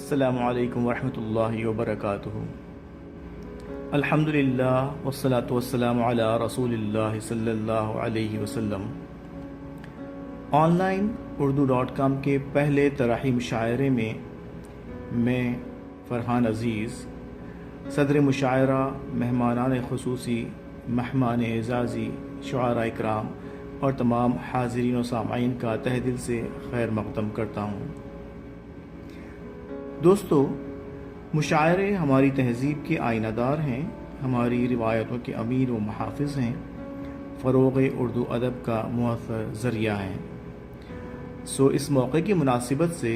السلام علیکم ورحمۃ اللہ وبرکاتہ۔ الحمدللہ والصلاة والسلام علی رسول اللہ صلی اللہ علیہ وسلم۔ آن لائن اردو.com کے پہلے طرحی مشاعرے میں فرحان عزیز، صدر مشاعرہ، مہمانان خصوصی، مہمان اعزازی، شعراء اکرام اور تمام حاضرین و سامعین کا تہ دل سے خیر مقدم کرتا ہوں۔ دوستو، مشاعرے ہماری تہذیب کے آئینہ دار ہیں، ہماری روایتوں کے امیر و محافظ ہیں، فروغ اردو ادب کا مؤثر ذریعہ ہیں۔ اس موقع کی مناسبت سے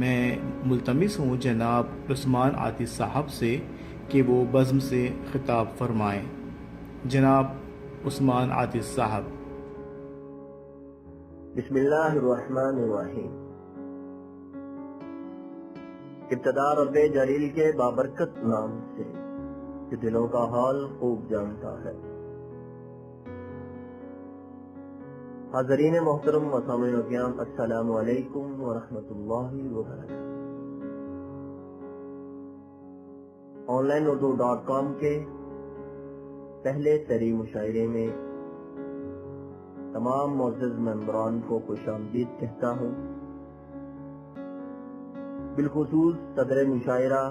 میں ملتمس ہوں جناب عثمان عاطف صاحب سے کہ وہ بزم سے خطاب فرمائیں۔ جناب عثمان عاطف صاحب۔ بسم اللہ الرحمن الرحیم۔ ابتدا رب جلیل کے بابرکت نام سے جو دلوں کا حال خوب جانتا ہے۔ حاضرین محترم و سامعین کرام، السلام علیکم ورحمۃ اللہ وبرکاتہ۔ آن لائن اردو.com کے پہلے طرح مشاعرے میں تمام معزز ممبران کو خوش آمدید کہتا ہوں، بالخصوص صدر مشاعرہ،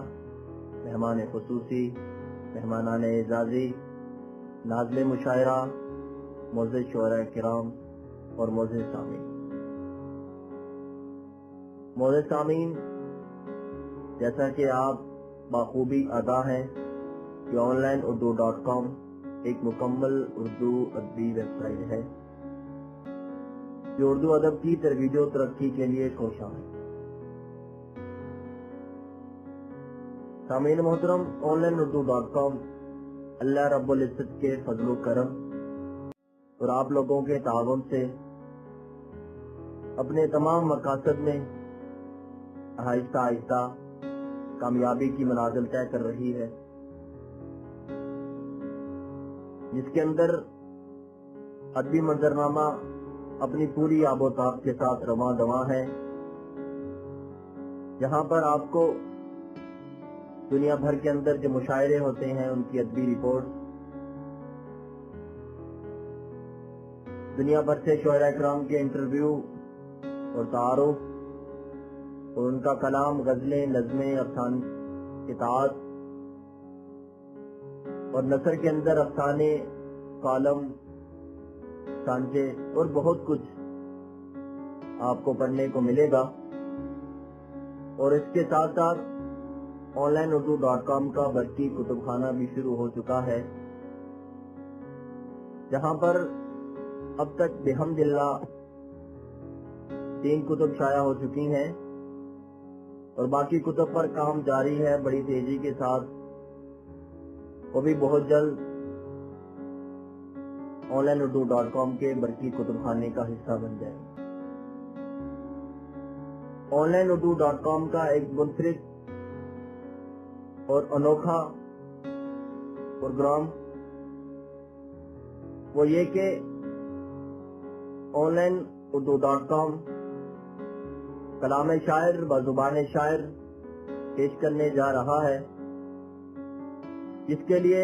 مہمان خصوصی، مہمانان اعزازی، ناظم مشاعرہ، معزز شعراء کرام اور معزز سامعین۔ معزز سامعین، جیسا کہ آپ بخوبی آگاہ ہیں کہ آن لائن اردو.com ایک مکمل اردو ادبی ویب سائٹ ہے جو اردو ادب کی ترویج و ترقی کے لیے کوشاں ہے۔ سامعین محترم، آن لائن اردو.com اللہ رب العزت کے فضل و کرم اور آپ لوگوں کے تعاون سے اپنے تمام مقاصد میں آہستہ آہستہ کامیابی کی منازل طے کر رہی ہے، جس کے اندر ادبی منظرنامہ اپنی پوری آب و تاب کے ساتھ رواں دواں ہے، جہاں پر آپ کو دنیا بھر کے اندر جو مشاعرے ہوتے ہیں ان کی ادبی رپورٹ، دنیا بھر سے شعراء اکرام کے انٹرویو اور تعارف اور ان کا کلام، غزلیں، نظمیں، افسانے، قطعات اور نثر کے اندر افسانے، کالم، سانچے اور بہت کچھ آپ کو پڑھنے کو ملے گا۔ اور اس کے ساتھ ساتھ آن لائن اردو.com کا برقی کتب خانہ بھی شروع ہو چکا ہے، جہاں پر اب تک بحمداللہ 3 کتب شائع ہو چکی ہیں اور باقی کتب پر کام جاری ہے بڑی تیزی کے ساتھ۔ وہ بھی بہت جلد آن لائن اردو.com کے برقی کتب خانے کا حصہ بن جائے گا۔ آن لائن اردو.com کا ایک منفرد اور انوکھا پروگرام وہ یہ کہ آن لائن اردو.com کلام شاعر بزبان شاعر پیش کرنے جا رہا ہے، جس کے لیے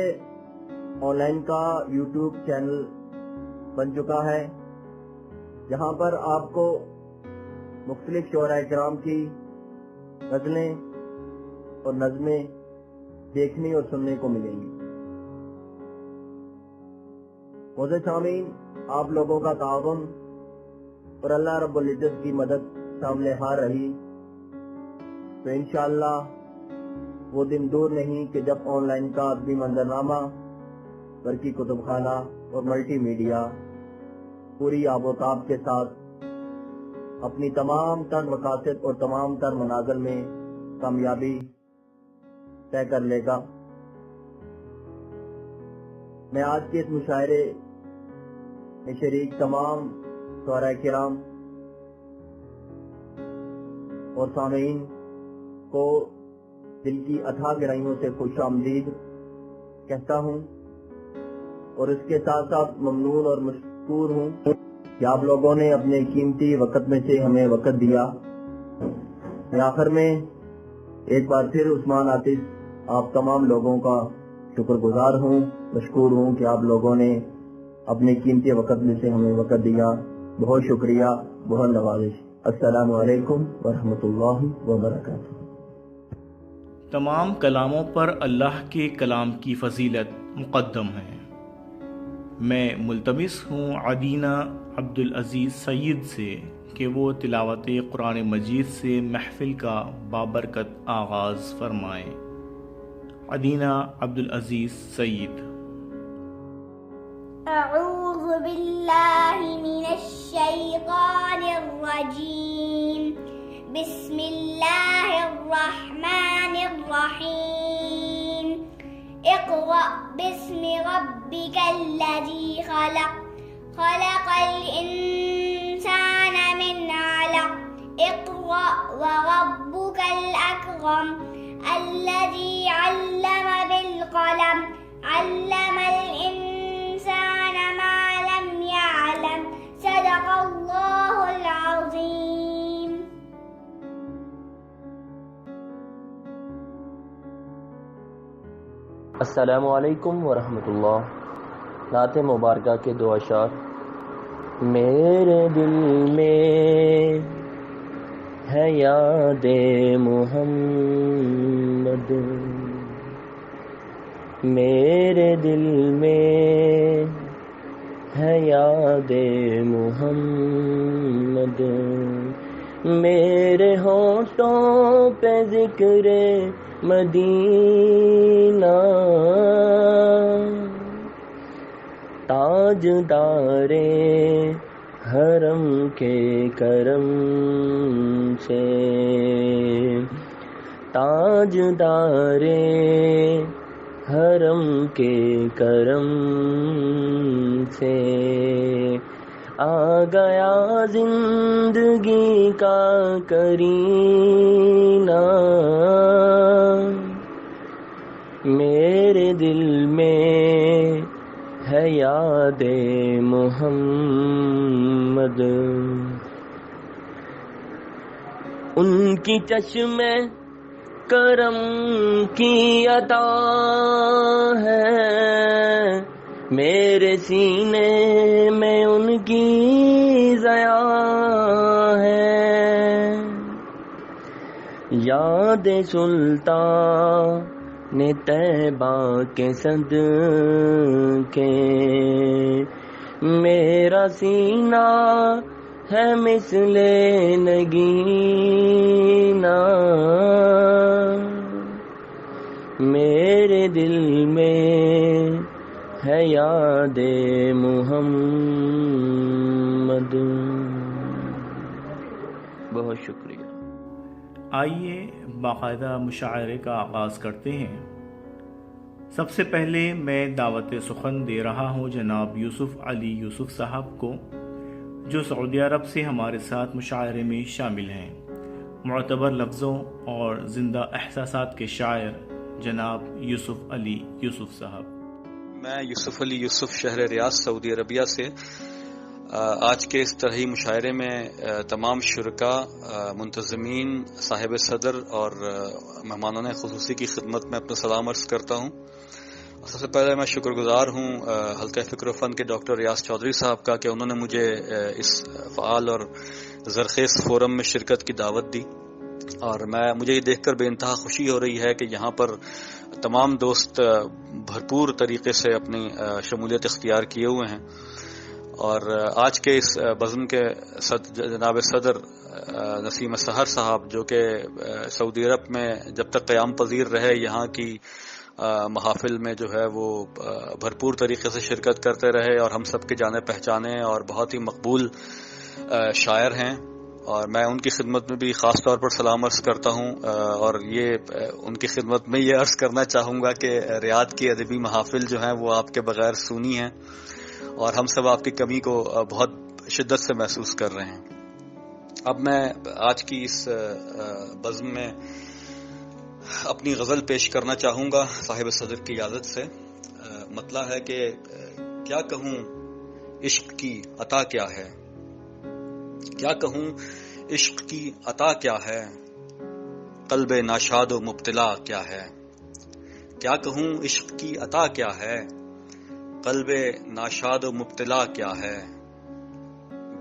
آن لائن کا یوٹیوب چینل بن چکا ہے، جہاں پر آپ کو مختلف شعراء کرام کی غزلیں اور نظمیں دیکھنے اور سننے کو ملیں گی۔ معزز سامعین، آپ لوگوں کا تعاون اور اللہ رب العزت کی مدد سامنے ہار رہی تو انشاءاللہ وہ دن دور نہیں کہ جب آن لائن کا ادبی منظرنامہ، برقی کتب خانہ اور ملٹی میڈیا پوری آب و تاب کے ساتھ اپنی تمام تر مقاصد اور تمام تر منازل میں کامیابی طے کر لے گا۔ میں آج کے اس مشاعرے میں شریک تمام شعراء کرام اور سامعین کو دل کی اتھاہ گہرائیوں سے خوش آمدید کہتا ہوں، اور اس کے ساتھ ساتھ ممنون اور مشکور ہوں کہ آپ لوگوں نے اپنے قیمتی وقت میں سے ہمیں وقت دیا۔ میں آخر میں ایک بار پھر عثمان عاطف آپ تمام لوگوں کا شکر گزار ہوں، مشکور ہوں کہ آپ لوگوں نے اپنے قیمتی وقت میں سے ہمیں وقت دیا. بہت شکریہ، بہت نوازش. السلام علیکم ورحمۃ اللہ وبرکاتہ. تمام کلاموں پر اللہ کے کلام کی فضیلت مقدم ہے. میں ملتمس ہوں عدینہ عبدالعزیز سید سے کہ وہ تلاوت قرآن مجید سے محفل کا بابرکت آغاز فرمائیں. عدینہ عبدالعزیز سید. اعوذ باللہ من الشیطان الرجیم. بسم اللہ الرحمن الرحیم. اقرأ باسم ربک الذی خلق. خلق الانسان من علق. اقرأ وربک الاکرم. الذی علم بالقلم. علم الانسان ما لم يعلم. صدق اللہ العظیم. السلام علیکم ورحمۃ اللہ. نعت مبارکہ کے دو اشعار. میرے دل میں ہے یاد محمد. میرے دل میں ہے یاد محمد. میرے ہونٹوں پہ ذکر مدینہ. تاجدار حرم کے کرم سے. تاجدار حرم کے کرم سے آ گیا زندگی کا کرینہ. میرے دل میں ہے یاد محمد. ان کی چشم کرم کی عطا ہے. میرے سینے میں ان کی ضیا ہے. یاد سلطان طیبہ کے صدقے میرا سینہ ہے مثل نگینہ. میرے دل میں ہے یاد محمد. بہت شکریہ. آئیے باقاعدہ مشاعرے کا آغاز کرتے ہیں. سب سے پہلے میں دعوت سخن دے رہا ہوں جناب یوسف علی یوسف صاحب کو، جو سعودی عرب سے ہمارے ساتھ مشاعرے میں شامل ہیں. معتبر لفظوں اور زندہ احساسات کے شاعر جناب یوسف علی یوسف صاحب. میں یوسف علی یوسف شہر ریاض سعودی عربیہ سے آج کے اس طرحی مشاعرے میں تمام شرکاء، منتظمین، صاحب صدر اور مہمانان خصوصی کی خدمت میں اپنا سلام عرض کرتا ہوں. سب سے پہلے میں شکر گزار ہوں حلقہ فکر و فن کے ڈاکٹر ریاض چودھری صاحب کا کہ انہوں نے مجھے اس فعال اور زرخیز فورم میں شرکت کی دعوت دی. اور مجھے یہ دیکھ کر بے انتہا خوشی ہو رہی ہے کہ یہاں پر تمام دوست بھرپور طریقے سے اپنی شمولیت اختیار کیے ہوئے ہیں. اور آج کے اس بزم کے جناب صدر نسیم سحر صاحب، جو کہ سعودی عرب میں جب تک قیام پذیر رہے یہاں کی محافل میں جو ہے وہ بھرپور طریقے سے شرکت کرتے رہے اور ہم سب کے جانے پہچانے اور بہت ہی مقبول شاعر ہیں. اور میں ان کی خدمت میں بھی خاص طور پر سلام عرض کرتا ہوں. اور یہ ان کی خدمت میں یہ عرض کرنا چاہوں گا کہ ریاض کی ادبی محافل جو ہیں وہ آپ کے بغیر سونی ہیں اور ہم سب آپ کی کمی کو بہت شدت سے محسوس کر رہے ہیں. اب میں آج کی اس بزم میں اپنی غزل پیش کرنا چاہوں گا صاحب صدر کی اجازت سے. مطلب ہے کہ کیا کہوں عشق کی عطا کیا ہے، کیا کہوں عشق کی عطا کیا ہے، قلب ناشاد و مبتلا کیا ہے؟ کیا کہوں عشق کی عطا کیا ہے؟ قلب ناشاد و مبتلا کیا ہے؟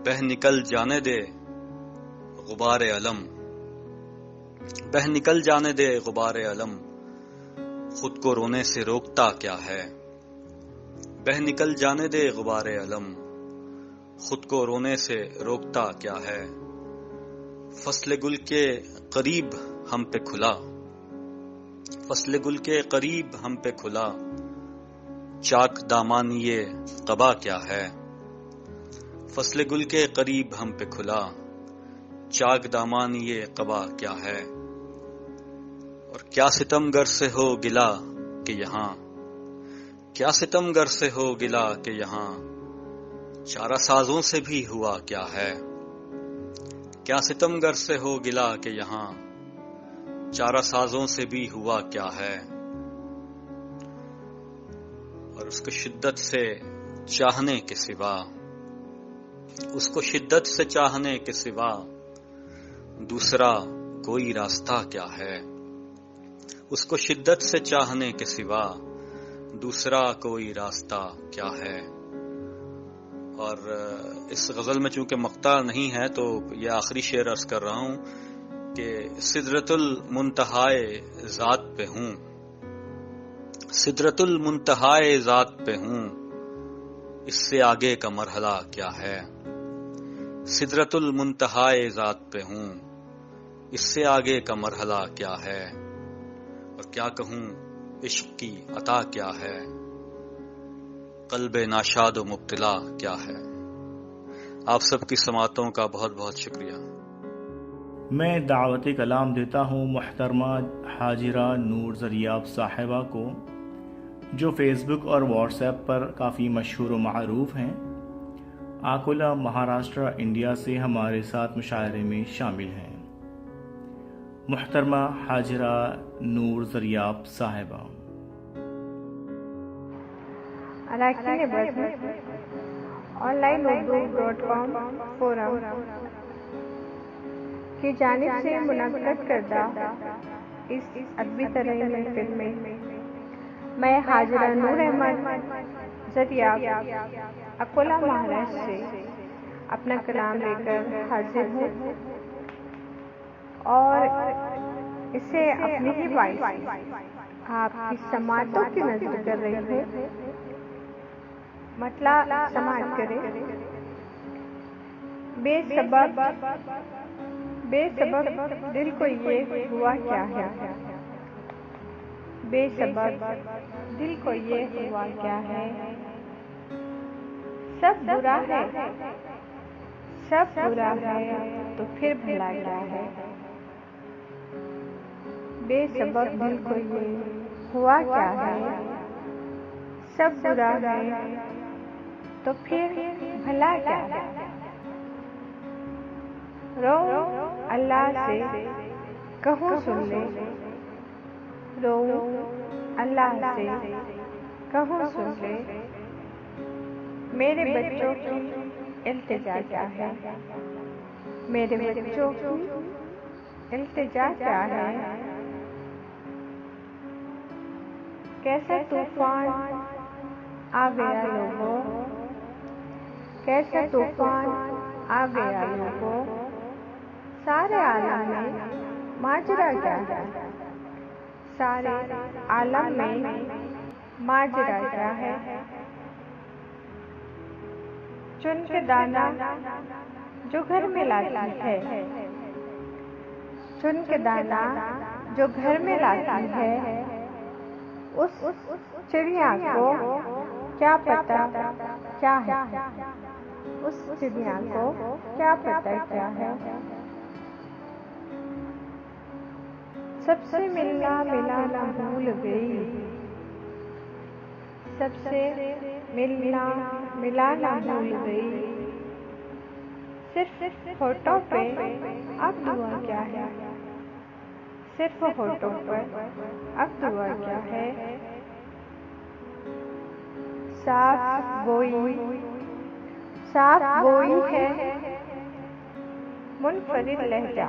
بہہ نکل جانے دے غبار علم، بہہ نکل جانے دے غبار علم، خود کو رونے سے روکتا کیا ہے؟ بہہ نکل جانے دے غبار علم، خود کو رونے سے روکتا کیا ہے؟ فصل گل کے قریب ہم پہ کھلا، فصل گل کے قریب ہم پہ کھلا، چاک دامانی یہ قبا کیا ہے؟ فصل گل کے قریب ہم پہ کھلا، چاک دامانی یہ قبا کیا ہے؟ اور کیا ستم گر سے ہو گلا کہ یہاں، کیا ستم گر سے ہو گلا کہ یہاں، چارہ سازوں سے بھی ہوا کیا ہے؟ کیا ستم گر سے ہو گلا کہ یہاں، چارہ سازوں سے بھی ہوا کیا ہے؟ اور اس کو شدت سے چاہنے کے سوا، اس کو شدت سے چاہنے کے سوا دوسرا کوئی راستہ کیا ہے؟ اس کو شدت سے چاہنے کے سوا دوسرا کوئی راستہ کیا ہے؟ اور اس غزل میں چونکہ مقطع نہیں ہے تو یہ آخری شعر عرض کر رہا ہوں کہ سدرۃ المنتہائے ذات پہ ہوں، سدرۃ المنتہائے ذات پہ ہوں، اس سے آگے کا مرحلہ کیا ہے؟ سدرۃ المنتہائے ذات پہ ہوں، اس سے آگے کا مرحلہ کیا ہے؟ اور کیا کہوں عشق کی عطا کیا ہے؟ قلب ناشاد و مبتلا کیا ہے؟ آپ سب کی سماعتوں کا بہت بہت شکریہ۔ میں دعوت کلام دیتا ہوں محترمہ حاجرہ نور زریاب صاحبہ کو، جو فیس بک اور واٹس ایپ پر کافی مشہور و معروف ہیں۔ آکولہ مہاراشٹرا انڈیا سے ہمارے ساتھ مشاعرے میں شامل ہیں۔ محترمہ حاجرہ نور زریاب صاحبہ۔ onlineurdu.com فورم کی جانب سے منعقد کردہ اس ادبی ترہیم محفل میں میں حاجرہ نور احمد زریاب اکولہ مہاراشٹر سے اپنا کلام لے کر حاضر ہوں اور اسے اپنی ہی وائس آپ کی سماعتوں کی نظر کر رہی ہوں۔ مطلع سماعت کرے۔ بے سبب دل کو یہ ہوا کیا ہے؟ بے سبب دل کو یہ ہوا کیا ہے؟ سب برا ہے، سب برا ہے تو پھر بھلا کیا ہے؟ بے سبب دل کو یہ ہوا کیا ہے؟ سب برا ہے تو پھر بھلا کیا ہے؟ رو اللہ سے کہوں سن لے، رو اللہ سے کہوں سن لے، میرے بچوں کی التجا کیا ہے؟ میرے بچوں کی التجا کیا ہے؟ کیسا طوفان آ گیا لوگوں، کیسا طوفان آ گیا لوگوں، سارے عالم میں ماجرا کیا ہے؟ سارے عالم میں ماجرا کیا ہے؟ چن کے دانا جو گھر میں لاتی ہے، چن کے دانا جو گھر میں لاتی ہے، اس چڑیا کو کیا پتا کیا ہے؟ اس چڑیا کو کیا پتا کیا ہے؟ سب سے ملنا ملانا بھول گئی، سب سے ملنا ملانا بھول گئی، صرف ہونٹوں پہ اب دعا کیا ہے؟ صرف ہونٹوں پر اب دعا کیا ہے؟ صاف گوئی ہے منفرد لہجہ،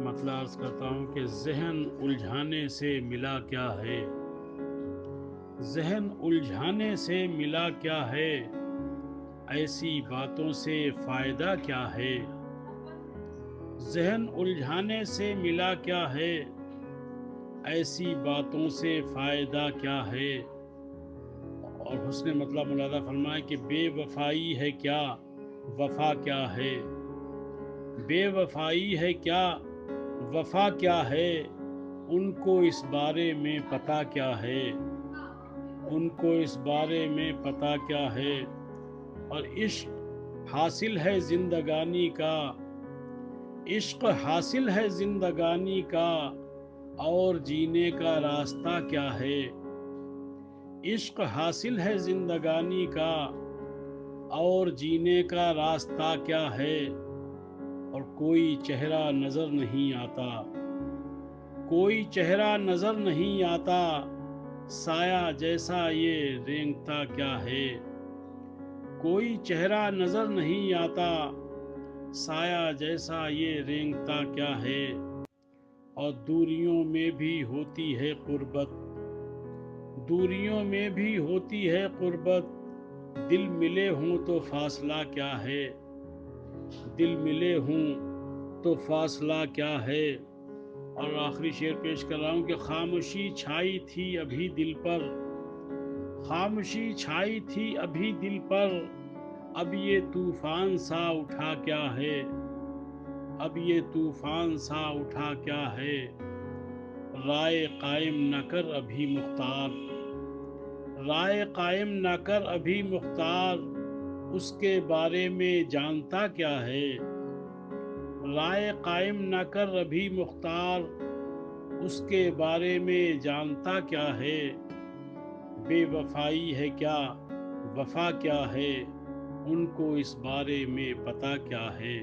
مطلب عرض کرتا ہوں کہ ذہن الجھانے سے ملا کیا ہے، ذہن الجھانے سے ملا کیا ہے، ایسی باتوں سے فائدہ کیا ہے، ذہن الجھانے سے ملا کیا ہے، ایسی باتوں سے فائدہ کیا ہے۔ اور حسن مطلب ملاحظہ فرمائے کہ بے وفائی ہے کیا، وفا کیا ہے، بے وفائی ہے کیا، وفا کیا ہے، ان کو اس بارے میں پتہ کیا ہے، ان کو اس بارے میں پتہ کیا ہے۔ اور عشق حاصل ہے زندگانی کا، عشق حاصل ہے زندگانی کا، اور جینے کا راستہ کیا ہے، عشق حاصل ہے زندگانی کا، اور جینے کا راستہ کیا ہے۔ اور کوئی چہرہ نظر نہیں آتا، کوئی چہرہ نظر نہیں آتا، سایہ جیسا یہ رینگتا کیا ہے، کوئی چہرہ نظر نہیں آتا، سایہ جیسا یہ رینگتا کیا ہے۔ اور دوریوں میں بھی ہوتی ہے قربت، دوریوں میں بھی ہوتی ہے قربت، دل ملے ہوں تو فاصلہ کیا ہے، دل ملے ہوں تو فاصلہ کیا ہے۔ اور آخری شعر پیش کر رہا ہوں کہ خاموشی چھائی تھی ابھی دل پر، خاموشی چھائی تھی ابھی دل پر، اب یہ طوفان سا اٹھا کیا ہے، اب یہ طوفان سا اٹھا کیا ہے۔ رائے قائم نہ کر ابھی مختار، رائے قائم نہ کر ابھی مختار، اس کے بارے میں جانتا کیا ہے، رائے قائم نہ کر ابھی مختار، اس کے بارے میں جانتا کیا ہے۔ بے وفائی ہے کیا، وفا کیا ہے، ان کو اس بارے میں پتہ کیا ہے۔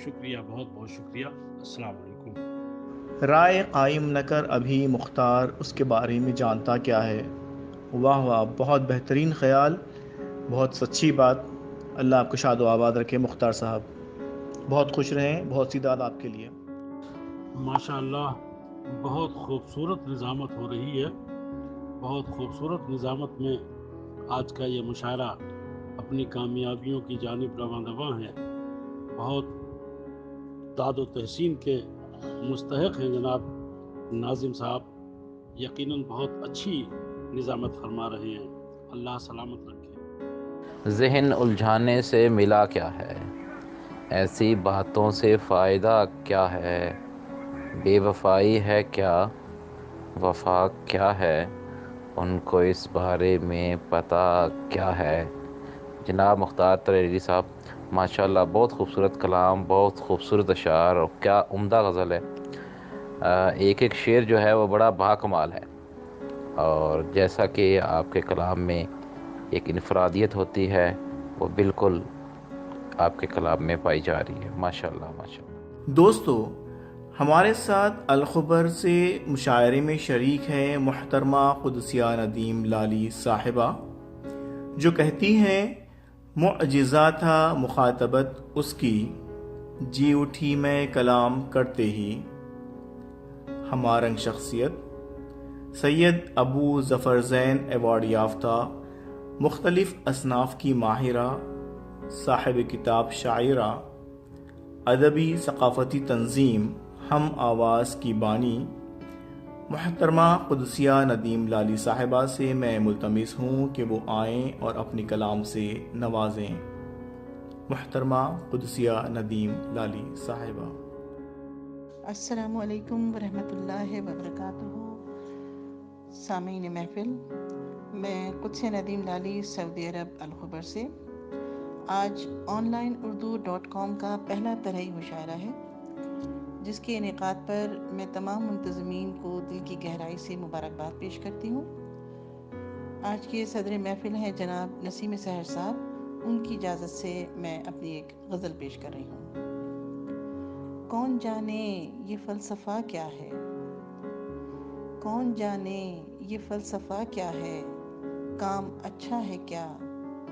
شکریہ، بہت بہت شکریہ، السلام علیکم۔ رائے قائم نہ کر ابھی مختار، اس کے بارے میں جانتا کیا ہے۔ واہ واہ، بہت بہترین خیال، بہت سچی بات۔ اللہ آپ کو شاد و آباد رکھے مختار صاحب، بہت خوش رہیں، بہت سی داد آپ کے لیے۔ ماشاء اللہ، بہت خوبصورت نظامت ہو رہی ہے، بہت خوبصورت نظامت میں آج کا یہ مشاعرہ اپنی کامیابیوں کی جانب رواں دواں ہے۔ بہت داد و تحسین کے مستحق ہیں جناب ناظم صاحب، یقیناً بہت اچھی نظامت فرما رہے ہیں، اللہ سلامت رکھے۔ ذہن الجھانے سے ملا کیا ہے، ایسی باتوں سے فائدہ کیا ہے، بے وفائی ہے کیا، وفا کیا ہے، ان کو اس بارے میں پتہ کیا ہے۔ جناب مختار ترریری صاحب، ماشاءاللہ بہت خوبصورت کلام، بہت خوبصورت اشعار، اور کیا عمدہ غزل ہے۔ ایک ایک شعر جو ہے وہ بڑا باکمال ہے، اور جیسا کہ آپ کے کلام میں ایک انفرادیت ہوتی ہے، وہ بالکل آپ کے کلام میں پائی جا رہی ہے۔ ماشاءاللہ ماشاءاللہ۔ دوستو، ہمارے ساتھ الخبر سے مشاعرے میں شریک ہیں محترمہ قدسیہ ندیم لالی صاحبہ، جو کہتی ہیں معجزہ تھا مخاطبت اس کی، جی اٹھی میں کلام کرتے ہی۔ ہمارنگ شخصیت سید ابو ظفر زین ایوارڈ یافتہ، مختلف اصناف کی ماہرہ، صاحب کتاب شاعرہ، ادبی ثقافتی تنظیم ہم آواز کی بانی محترمہ قدسیہ ندیم لالی صاحبہ سے میں ملتمس ہوں کہ وہ آئیں اور اپنی کلام سے نوازیں۔ محترمہ قدسیہ ندیم لالی صاحبہ۔ السلام علیکم ورحمۃ اللہ وبرکاتہ۔ سامعین محفل، میں قدسیہ ندیم لالی سعودی عرب الخبر سے آج آن لائن اردو.com کا پہلا طرحی مشاعرہ ہے، جس کے انعقاد پر میں تمام منتظمین کو دل کی گہرائی سے مبارکباد پیش کرتی ہوں۔ آج کے صدر محفل ہیں جناب نسیم سحر صاحب، ان کی اجازت سے میں اپنی ایک غزل پیش کر رہی ہوں۔ کون جانے یہ فلسفہ کیا ہے، کون جانے یہ فلسفہ کیا ہے، کام اچھا ہے کیا،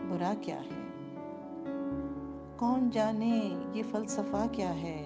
برا کیا ہے۔ کون جانے یہ فلسفہ کیا ہے،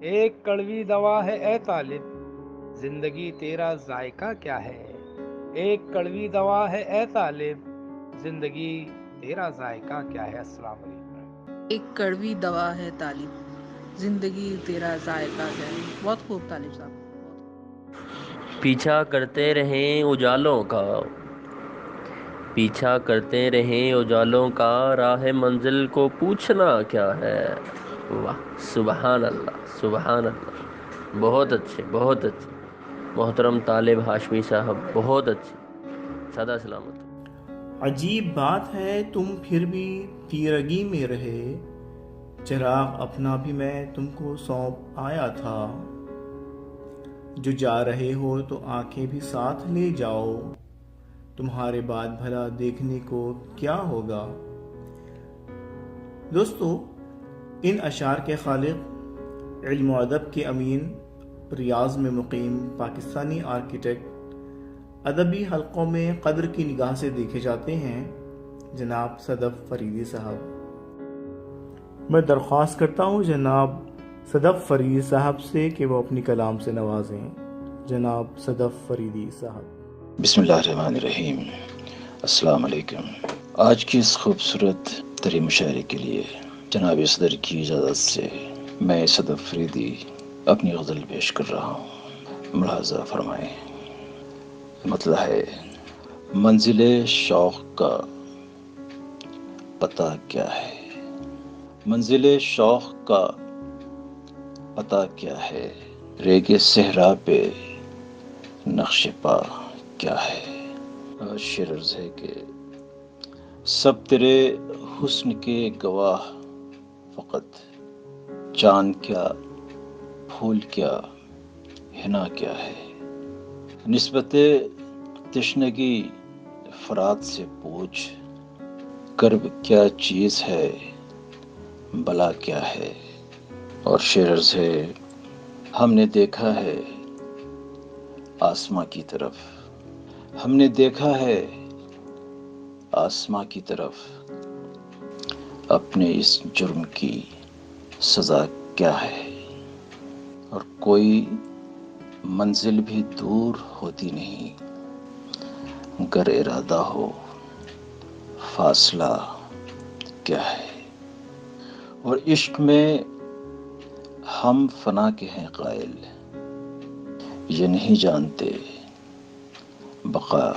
ایک کڑوی دوا ہے اے طالب، زندگی تیرا ذائقہ کیا ہے؟ ایک کڑوی دوا ہے اے طالب، زندگی تیرا ذائقہ کیا ہے؟ السلام علیکم۔ ایک کڑوی دوا ہے طالب، زندگی تیرا ذائقہ ہے۔ بہت خوب طالب صاحب۔ پیچھا کرتے رہیں اجالوں کا، پیچھا کرتے رہیں اجالوں کا، راہ منزل کو پوچھنا کیا ہے؟ واہ، سبحان اللہ، سبحان اللہ، بہت اچھے، بہت اچھے محترم طالب ہاشمی صاحب، بہت اچھے، سدا سلامت۔ عجیب بات ہے تم پھر بھی تیرگی میں رہے، چراغ اپنا بھی میں تم کو سونپ آیا تھا، جو جا رہے ہو تو آنکھیں بھی ساتھ لے جاؤ، تمہارے بعد بھلا دیکھنے کو کیا ہوگا۔ دوستو، ان اشعار کے خالق، علم و ادب کے امین، ریاض میں مقیم پاکستانی آرکیٹیکٹ، ادبی حلقوں میں قدر کی نگاہ سے دیکھے جاتے ہیں، جناب صدف فریدی صاحب۔ میں درخواست کرتا ہوں جناب صدف فریدی صاحب سے کہ وہ اپنی کلام سے نوازیں۔ جناب صدف فریدی صاحب۔ بسم اللہ الرحمن الرحیم۔ السلام علیکم۔ آج کی اس خوبصورت ترین مشاعرے کے لیے جناب صدر کی اجازت سے میں صدف فریدی اپنی غزل پیش کر رہا ہوں، ملاحظہ فرمائیں۔ مطلب ہے، منزل شوق کا پتہ کیا ہے، منزل شوق کا پتہ کیا ہے، ریگ صحرا پہ نقش پا کیا ہے۔ شعر عرض ہے کہ سب تیرے حسن کے گواہ، فقط چاند کیا، پھول کیا، حنا کیا ہے، نسبت تشنگی فرات سے پوچھ، کرب کیا چیز ہے، بلا کیا ہے۔ اور شعر عرض ہے، ہم نے دیکھا ہے آسماں کی طرف، ہم نے دیکھا ہے آسماں کی طرف، اپنے اس جرم کی سزا کیا ہے۔ اور کوئی منزل بھی دور ہوتی نہیں، گر ارادہ ہو فاصلہ کیا ہے۔ اور عشق میں ہم فنا کے ہیں قائل، یہ نہیں جانتے بقا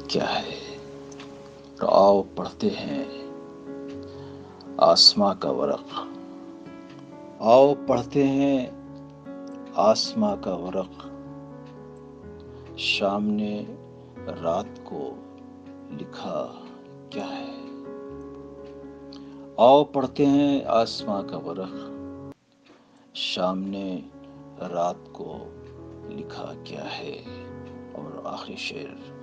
کیا ہے۔ اور آؤ پڑھتے ہیں آسماں کا ورق، آؤ پڑھتے ہیں آسماں کا ورق، شام نے رات کو لکھا کیا ہے۔ آؤ پڑھتے ہیں آسماں کا ورق، شام نے رات کو لکھا کیا ہے۔ اور آخری شعر،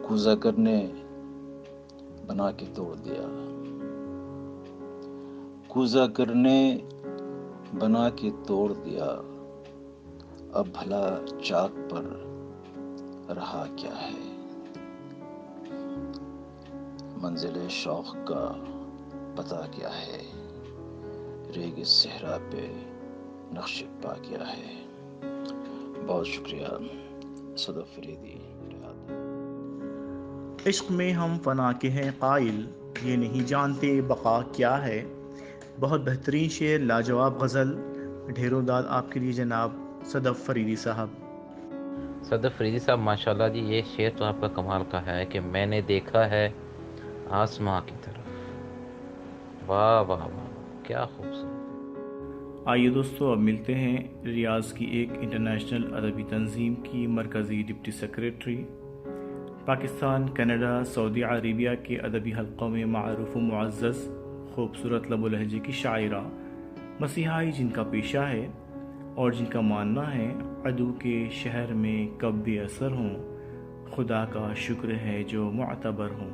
کوزہ گر نے بنا کے توڑ دیا، کوزہ گر نے بنا کے توڑ دیا، اب بھلا چاک پر رہا کیا ہے۔ منزل شوق کا پتہ کیا ہے، ریگ صحرا پہ نقش پا کیا ہے۔ بہت شکریہ صدف فریدی۔ عشق میں ہم فنا کے ہیں قائل، یہ نہیں جانتے بقا کیا ہے۔ بہت بہترین شعر، لاجواب غزل، ڈھیروں داد آپ کے لیے جناب صدف فریدی صاحب۔ صدف فریدی صاحب ماشاءاللہ جی، یہ شعر تو آپ کا کمال کا ہے کہ میں نے دیکھا ہے آسماں کی طرف۔ واہ واہ واہ، کیا خوبصورت۔ آئیے دوستو، اب ملتے ہیں ریاض کی ایک انٹرنیشنل ادبی تنظیم کی مرکزی ڈپٹی سیکریٹری، پاکستان، کینیڈا، سعودی عربیہ کے ادبی حلقوں میں معروف و معزز، خوبصورت لب و لہجے کی شاعرہ، مسیحائی جن کا پیشہ ہے اور جن کا ماننا ہے عدو کے شہر میں کب بے اثر ہوں، خدا کا شکر ہے جو معتبر ہوں۔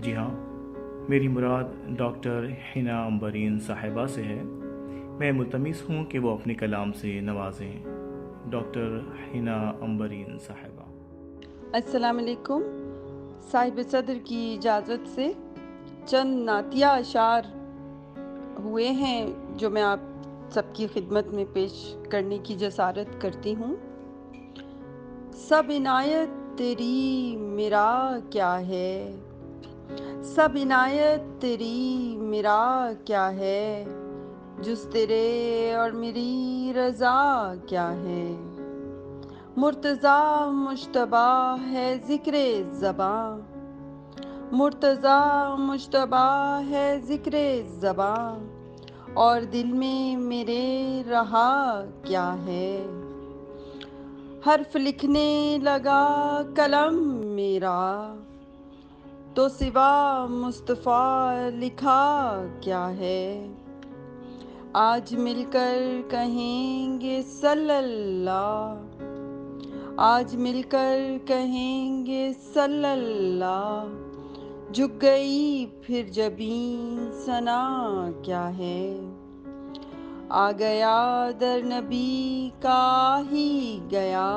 جی ہاں، میری مراد ڈاکٹر حنا امبرین صاحبہ سے ہے۔ میں ملتمس ہوں کہ وہ اپنے کلام سے نوازیں۔ ڈاکٹر حنا امبرین صاحبہ۔ السلام علیکم۔ صاحب صدر کی اجازت سے چند نعتیہ اشعار ہوئے ہیں جو میں آپ سب کی خدمت میں پیش کرنے کی جسارت کرتی ہوں۔ سب عنایت تیری میرا کیا ہے، سب عنایت تیری میرا کیا ہے، جز تیرے اور میری رضا کیا ہے۔ مرتضیٰ مجتبیٰ ہے ذکر زباں، مرتضیٰ مجتبیٰ ہے ذکر زباں، اور دل میں میرے رہا کیا ہے۔ حرف لکھنے لگا قلم میرا، تو سوا مصطفیٰ لکھا کیا ہے۔ آج مل کر کہیں گے صلی اللہ، آج مل کر کہیں گے صلی اللہ، جھک گئی پھر جبیں ثنا کیا ہے۔ آ گیا در نبی کا ہی گیا،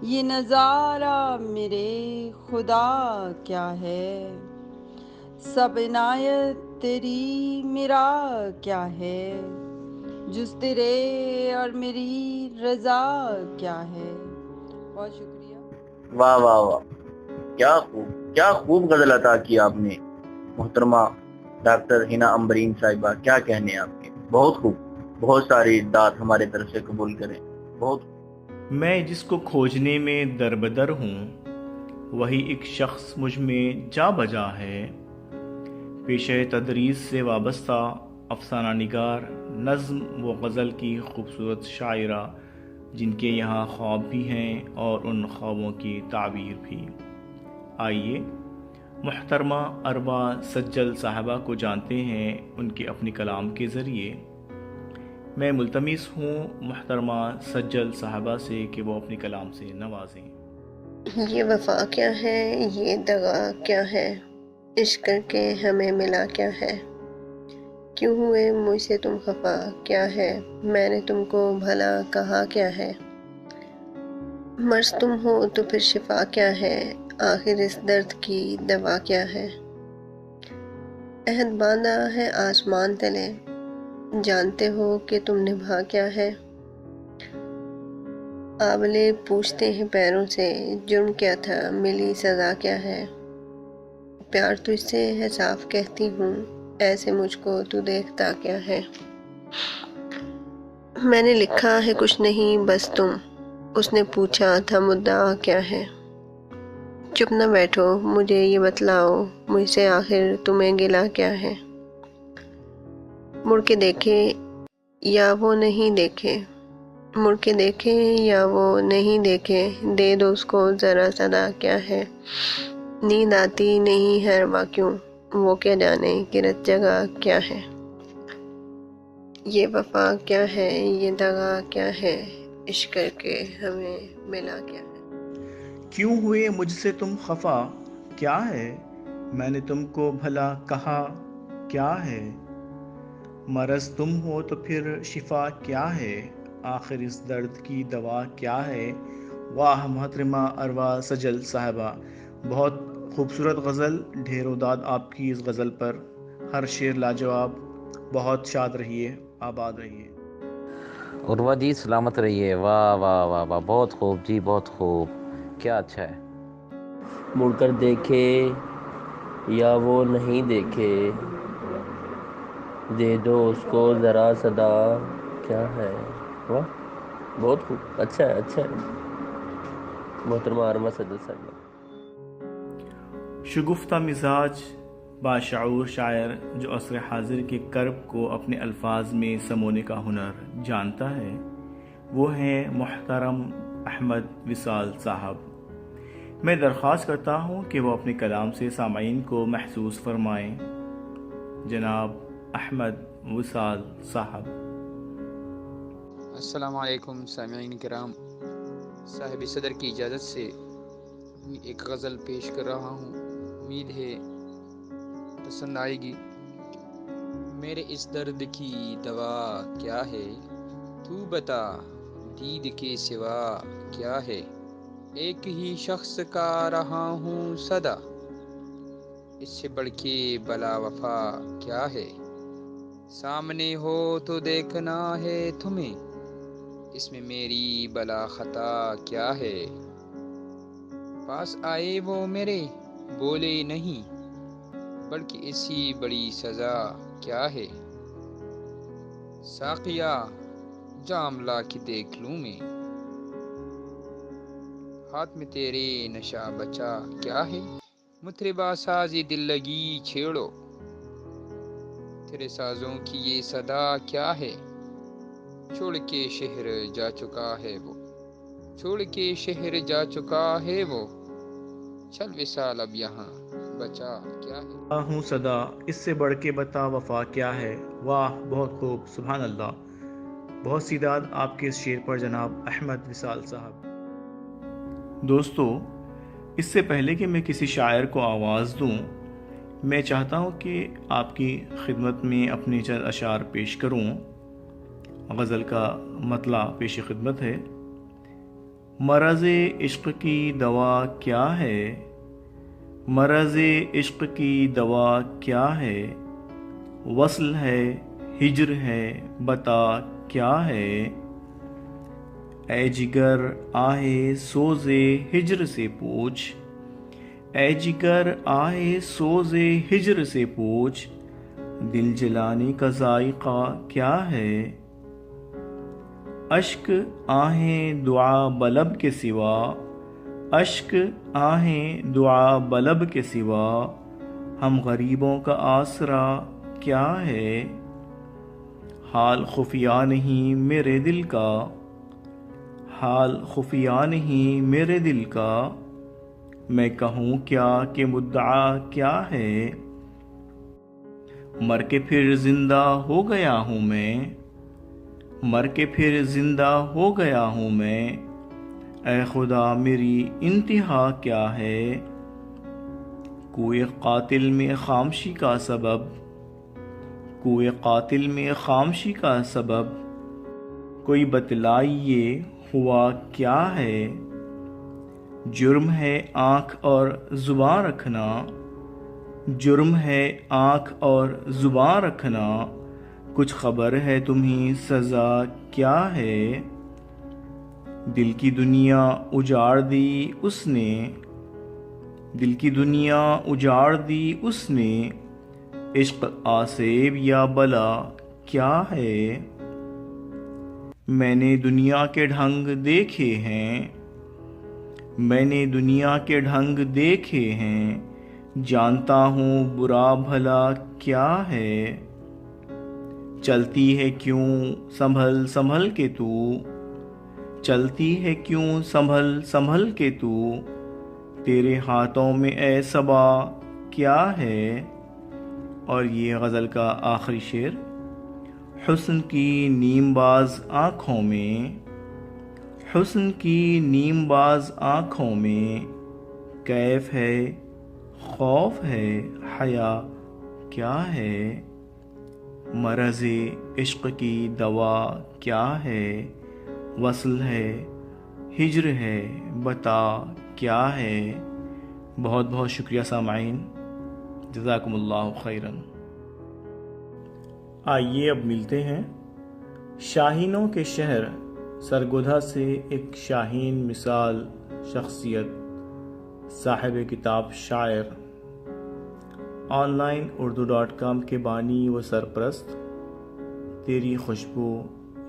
یہ نظارہ میرے خدا کیا ہے۔ سب عنایت تیری میرا کیا ہے، جز تیرے اور میری رضا کیا ہے۔ بہت شکریہ۔ واہ واہ واہ، کیا خوب غزل عطا کی آپ نے محترمہ ڈاکٹر ہنا امبرین صاحبہ، کیا کہنے آپ کے، بہت خوب، بہت ساری داد ہمارے طرف سے قبول کریں۔ بہت میں جس کو کھوجنے میں دربدر ہوں، وہی ایک شخص مجھ میں جا بجا ہے۔ پیشہ تدریس سے وابستہ افسانہ نگار، نظم و غزل کی خوبصورت شاعرہ، جن کے یہاں خواب بھی ہیں اور ان خوابوں کی تعبیر بھی۔ آئیے محترمہ اروا سجل صاحبہ کو جانتے ہیں ان کے اپنے کلام کے ذریعے۔ میں ملتمس ہوں محترمہ سجل صاحبہ سے کہ وہ اپنے کلام سے نوازیں۔ یہ وفا کیا ہے، یہ دغا کیا ہے، عشق کر کے ہمیں ملا کیا ہے۔ کیوں ہوئے مجھ سے تم خفا کیا ہے، میں نے تم کو بھلا کہا کیا ہے۔ مرض تم ہو تو پھر شفا کیا ہے، آخر اس درد کی دوا کیا ہے۔ عہد باندھا ہے آسمان تلے، جانتے ہو کہ تم نبھا کیا ہے۔ آبلے پوچھتے ہیں پیروں سے، جرم کیا تھا ملی سزا کیا ہے۔ پیار تجھ سے ہے صاف کہتی ہوں، ایسے مجھ کو تو دیکھتا کیا ہے۔ میں نے لکھا ہے کچھ نہیں بس تم، اس نے پوچھا تھا مدعا کیا ہے۔ چپ نہ بیٹھو مجھے یہ بتلاؤ، مجھ سے آخر تمہیں گلا کیا ہے۔ مڑ کے دیکھے یا وہ نہیں دیکھے، مڑ کے دیکھے یا وہ نہیں دیکھے، دے دو اس کو ذرا صدا کیا ہے۔ نیند آتی نہیں ہے روا کیوں، وہ کیا جانے کہ رت جگہ کیا ہے۔ یہ وفا کیا ہے، یہ دغا کیا ہے، عشق کر کے ہمیں ملا کیا ہے۔ کیوں ہوئے مجھ سے تم خفا کیا ہے، میں نے تم کو بھلا کہا کیا ہے۔ مرض تم ہو تو پھر شفا کیا ہے، آخر اس درد کی دوا کیا ہے۔ واہ محترمہ اروا سجل صاحبہ، بہت خوبصورت غزل، ڈھیروں داد آپ کی اس غزل پر، ہر شعر لاجواب۔ بہت شاد رہیے، آباد رہیے۔ عروہ جی سلامت رہیے۔ واہ واہ واہ واہ، بہت خوب جی، بہت خوب، کیا اچھا ہے۔ مڑ کر دیکھے یا وہ نہیں دیکھے، دے دو اس کو ذرا صدا کیا ہے۔ واہ بہت خوب، اچھا ہے، اچھا ہے محترمہ اروا سجل صاحبہ۔ شگفتہ مزاج باشعور شاعر جو عصر حاضر کے کرب کو اپنے الفاظ میں سمونے کا ہنر جانتا ہے، وہ ہیں محترم احمد وصال صاحب۔ میں درخواست کرتا ہوں کہ وہ اپنے کلام سے سامعین کو محسوس فرمائیں۔ جناب احمد وصال صاحب۔ السلام علیکم سامعین کرام، صاحب صدر کی اجازت سے ایک غزل پیش کر رہا ہوں، امید ہے پسند آئے گی۔ میرے اس درد کی دوا کیا ہے، تو بتا دید کے سوا کیا ہے۔ ایک ہی شخص کا رہا ہوں صدا، اس سے بڑھ کے بلا وفا کیا ہے۔ سامنے ہو تو دیکھنا ہے تمہیں، اس میں میری بلا خطا کیا ہے؟ پاس آئے وہ میرے بولے نہیں، بلکہ ایسی بڑی سزا کیا ہے؟ ساقیہ جام لا کے دیکھ لوں میں، ہاتھ میں تیرے نشہ بچا کیا ہے؟ مطربا سازی دل لگی چھیڑو، تیرے سازوں کی یہ صدا کیا ہے؟ چھوڑ کے شہر جا چکا ہے وہ، چھوڑ کے شہر جا چکا ہے وہ، چل وصال اب یہاں بچا کیا ہے؟ ہوں صدا اس سے بڑھ کے بتا وفا کیا ہے۔ واہ بہت خوب، سبحان اللہ، بہت سی داد آپ کے اس شعر پر جناب احمد وصال صاحب۔ دوستو، اس سے پہلے کہ میں کسی شاعر کو آواز دوں، میں چاہتا ہوں کہ آپ کی خدمت میں اپنے چند اشعار پیش کروں۔ غزل کا مطلع پیش خدمت ہے۔ مرض عشق کی دوا کیا ہے، مرض عشق کی دوا کیا ہے، وصل ہے ہجر ہے بتا کیا ہے، اے جگر آہے سوز ہجر سے پوچھ، اے جگر آہے سوز ہجر سے پوچھ، دل جلانے کا ذائقہ کیا ہے، اشک آہیں دعا بلب کے سوا، اشک آہیں دعا بلب کے سوا، ہم غریبوں کا آسرا کیا ہے، حال خفیہ نہیں میرے دل کا، حال خفیہ نہیں میرے دل کا، میں کہوں کیا کہ مدعا کیا ہے، مر کے پھر زندہ ہو گیا ہوں میں، مر کے پھر زندہ ہو گیا ہوں میں، اے خدا میری انتہا کیا ہے، کوئی قاتل میں خاموشی کا سبب، کوئی قاتل میں خاموشی کا سبب، کوئی بتلائیے ہوا کیا ہے، جرم ہے آنکھ اور زباں رکھنا، جرم ہے آنکھ اور زباں رکھنا، کچھ خبر ہے تمہیں سزا کیا ہے، دل کی دنیا اجاڑ دی اس نے، دل کی دنیا اجاڑ دی اس نے، عشق آسیب یا بلا کیا ہے، میں نے دنیا کے ڈھنگ دیکھے ہیں، میں نے دنیا کے ڈھنگ دیکھے ہیں، جانتا ہوں برا بھلا کیا ہے، چلتی ہے کیوں سنبھل سنبھل کے تو، چلتی ہے کیوں سنبھل سنبھل کے تو، تیرے ہاتھوں میں اے صبا کیا ہے۔ اور یہ غزل کا آخری شعر، حسن کی نیم باز آنکھوں میں، حسن کی نیم باز آنکھوں میں، کیف ہے خوف ہے حیا کیا ہے، مرض عشق کی دوا کیا ہے، وصل ہے ہجر ہے بتا کیا ہے۔ بہت بہت شکریہ سامعین، جزاکم اللہ خیراً۔ آئیے اب ملتے ہیں شاہینوں کے شہر سرگودھا سے ایک شاہین مثال شخصیت، صاحب کتاب، شاعر، آن لائن اردو.com کے بانی و سرپرست، تیری خوشبو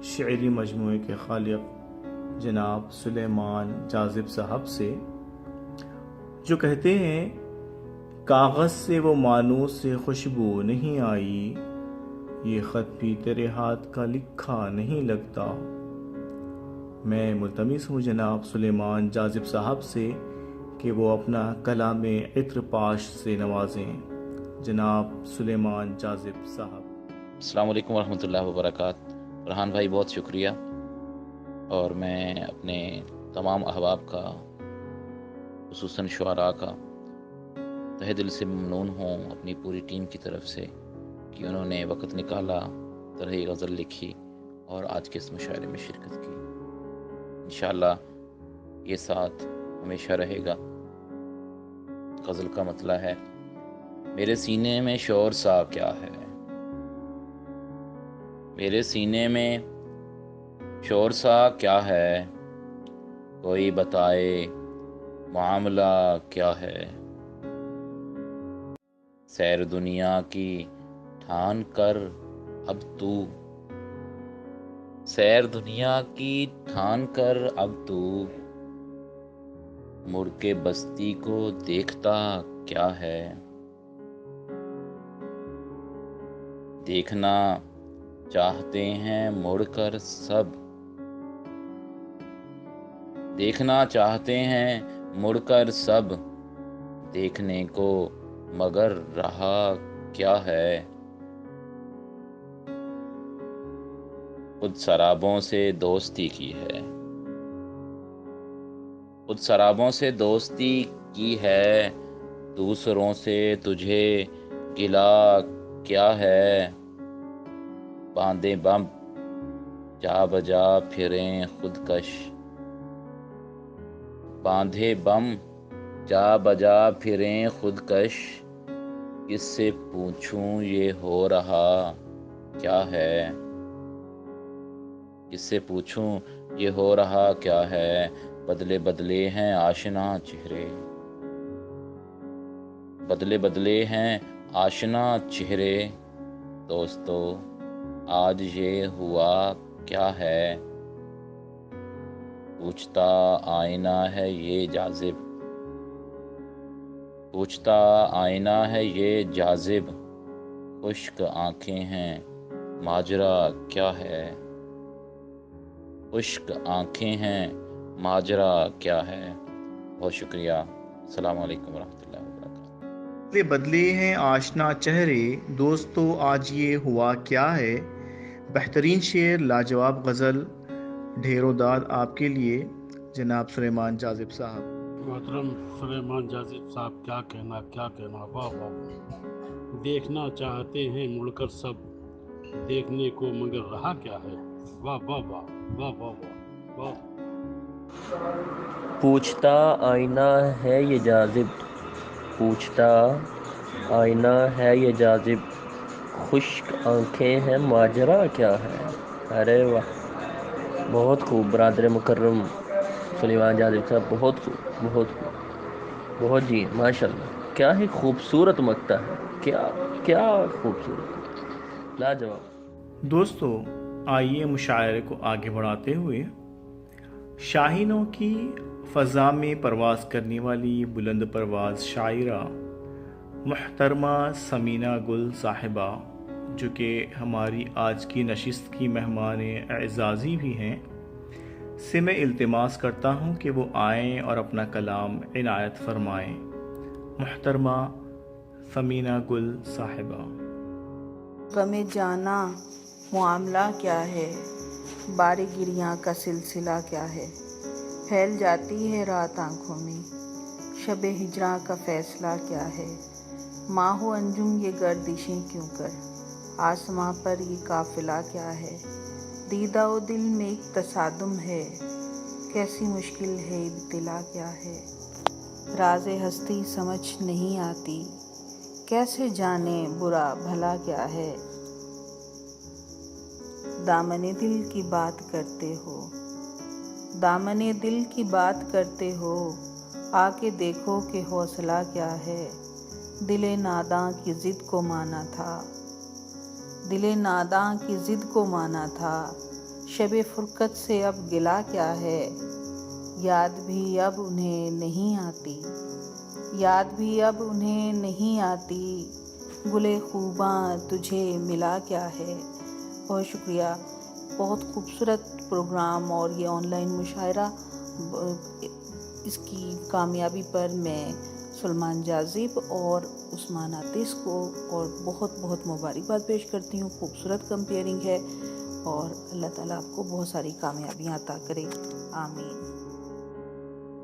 شعری مجموعے کے خالق جناب سلیمان جاذب صاحب سے، جو کہتے ہیں کاغذ سے وہ مانوس سے خوشبو نہیں آئی، یہ خط بھی تیرے ہاتھ کا لکھا نہیں لگتا۔ میں ملتمس ہوں جناب سلیمان جاذب صاحب سے کہ وہ اپنا کلام عطر پاش سے نوازیں۔ جناب سلیمان جاذب صاحب۔ السلام علیکم ورحمۃ اللہ وبرکاتہ۔ فرحان بھائی بہت شکریہ، اور میں اپنے تمام احباب کا، خصوصاً شعراء کا تہہ دل سے ممنون ہوں اپنی پوری ٹیم کی طرف سے کہ انہوں نے وقت نکالا، طرح غزل لکھی اور آج کے اس مشاعرے میں شرکت کی۔ انشاءاللہ یہ ساتھ ہمیشہ رہے گا۔ غزل کا مطلع ہے، میرے سینے میں شور سا کیا ہے، میرے سینے میں شور سا کیا ہے، کوئی بتائے معاملہ کیا ہے۔ سیر دنیا کی ٹھان کر اب تو، سیر دنیا کی ٹھان کر اب تو، مڑ کے بستی کو دیکھتا کیا ہے۔ دیکھنا چاہتے ہیں مڑ کر سب، دیکھنا چاہتے ہیں مڑ کر سب، دیکھنے کو مگر رہا کیا ہے۔ خود سرابوں سے دوستی کی ہے، خود سرابوں سے دوستی کی ہے، دوسروں سے تجھے گلا کیا ہے۔ باندھے بم جا بجا پھریں خودکش، باندھے بم جا بجا پھریں خودکش، کس سے پوچھوں یہ ہو رہا کیا ہے۔ کس سے پوچھوں یہ ہو رہا کیا ہے۔ بدلے بدلے ہیں آشنا چہرے، بدلے بدلے ہیں آشنا چہرے، دوستو آج یہ ہوا کیا ہے۔ پوچھتا آئینہ ہے یہ جاذب، پوچھتا آئینہ ہے یہ جاذب، خشک آنکھیں ہیں ماجرا کیا ہے۔ خشک آنکھیں ہیں ماجرا کیا ہے۔ بہت شکریہ۔ السلام علیکم ورحمۃ اللہ وبرکاتہ۔ بدلے بدلے ہیں آشنا چہرے، دوستو آج یہ ہوا کیا ہے۔ بہترین شعر، لاجواب غزل، ڈھیر و داد آپ کے لیے جناب سلیمان جاذب صاحب۔ محترم سلیمان جاذب صاحب، کیا کہنا کیا کہنا، واہ واہ واہ۔ دیکھنا چاہتے ہیں مڑ کر سب، دیکھنے کو مگر رہا کیا ہے۔ واہ واہ واہ واہ واہ واہ واہ۔ پوچھتا آئینہ ہے یہ جاذب، پوچھتا آئینہ ہے یہ جاذب، خشک آنکھیں ہیں ماجرا کیا ہے۔ ارے واہ، بہت خوب برادر مکرم سلیمان جاذب صاحب، بہت خوب بہت خوب، بہت جی ماشاءاللہ، کیا ہی خوبصورت مقطع ہے، کیا کیا خوبصورت، لاجواب۔ دوستو آئیے مشاعرے کو آگے بڑھاتے ہوئے شاہینوں کی فضا میں پرواز کرنے والی بلند پرواز شاعرہ محترمہ سمینہ گل صاحبہ، جو کہ ہماری آج کی نشست کی مہمان اعزازی بھی ہیں، سے میں التماس کرتا ہوں کہ وہ آئیں اور اپنا کلام عنایت فرمائیں۔ محترمہ سمینہ گل صاحبہ۔ غم جانا معاملہ کیا ہے، بار گریاں کا سلسلہ کیا ہے۔ پھیل جاتی ہے رات آنکھوں میں، شب ہجراں کا فیصلہ کیا ہے۔ ماہ و انجم یہ گردشیں کیوں کر، آسماں پر یہ قافلہ کیا ہے۔ دیدہ و دل میں ایک تصادم ہے، کیسی مشکل ہے ابتلا کیا ہے۔ راز ہستی سمجھ نہیں آتی، کیسے جانے برا بھلا کیا ہے۔ دامن دل کی بات کرتے ہو، دامن دل کی بات کرتے ہو، آ کے دیکھو کہ حوصلہ کیا ہے۔ دل ناداں کی ضد کو مانا تھا، دل ناداں کی ضد کو مانا تھا، شب فرقت سے اب گلہ کیا ہے۔ یاد بھی اب انہیں نہیں آتی، یاد بھی اب انہیں نہیں آتی، گلے خوباں تجھے ملا کیا ہے۔ بہت شکریہ، بہت خوبصورت پروگرام اور یہ آن لائن مشاعرہ، اس کی کامیابی پر میں سلیمان جاذب اور عثمان عاطس کو اور بہت بہت مبارکباد پیش کرتی ہوں۔ خوبصورت کمپیئرنگ ہے اور اللہ تعالیٰ آپ کو بہت ساری کامیابیاں عطا کرے، آمین۔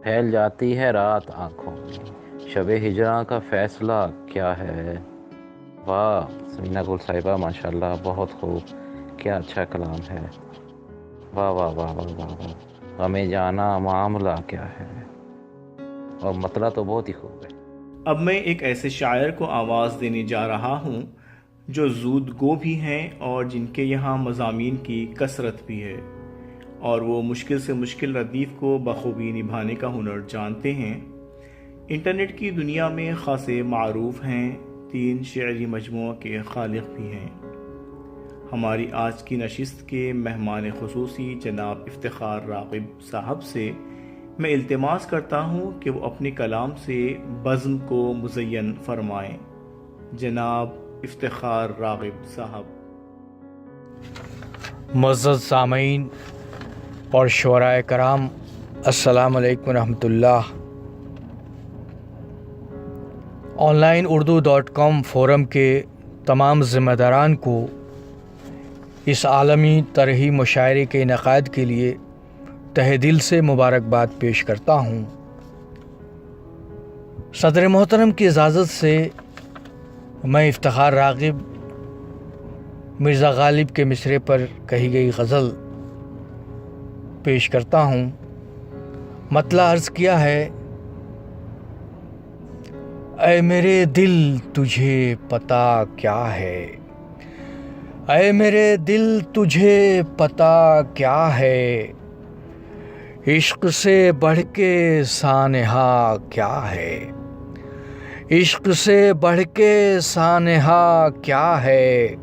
پھیل جاتی ہے رات آنکھوں میں، شب ہجراں کا فیصلہ کیا ہے۔ واہ سمینہ گل صاحبہ، ماشاءاللہ بہت خوب، کیا اچھا کلام ہے۔ واہ واہ واہ واہ واہ واہ۔ ہمیں جانا معاملہ کیا ہے، اور مطلع تو بہت ہی خوب ہے۔ اب میں ایک ایسے شاعر کو آواز دینے جا رہا ہوں جو زود گو بھی ہیں اور جن کے یہاں مضامین کی کثرت بھی ہے، اور وہ مشکل سے مشکل ردیف کو بخوبی نبھانے کا ہنر جانتے ہیں۔ انٹرنیٹ کی دنیا میں خاصے معروف ہیں، 3 شعری مجموعوں کے خالق بھی ہیں۔ ہماری آج کی نشست کے مہمان خصوصی جناب افتخار راغب صاحب سے میں التماس کرتا ہوں کہ وہ اپنے کلام سے بزم کو مزین فرمائیں۔ جناب افتخار راغب صاحب۔ معزز سامعین اور شعراء کرام، السلام علیکم ورحمۃ اللہ۔ آن لائن اردو.com فورم کے تمام ذمہ داران کو اس عالمی طرحی مشاعرے کے انعقاد کے لیے تہہ دل سے مبارکباد پیش کرتا ہوں۔ صدر محترم کی اجازت سے میں افتخار راغب مرزا غالب کے مصرعے پر کہی گئی غزل پیش کرتا ہوں۔ مطلع عرض کیا ہے: اے میرے دل تجھے پتہ کیا ہے، اے میرے دل تجھے پتہ کیا ہے، عشق سے بڑھ کے سانحہ کیا ہے، عشق سے بڑھ کے سانحہ کیا ہے،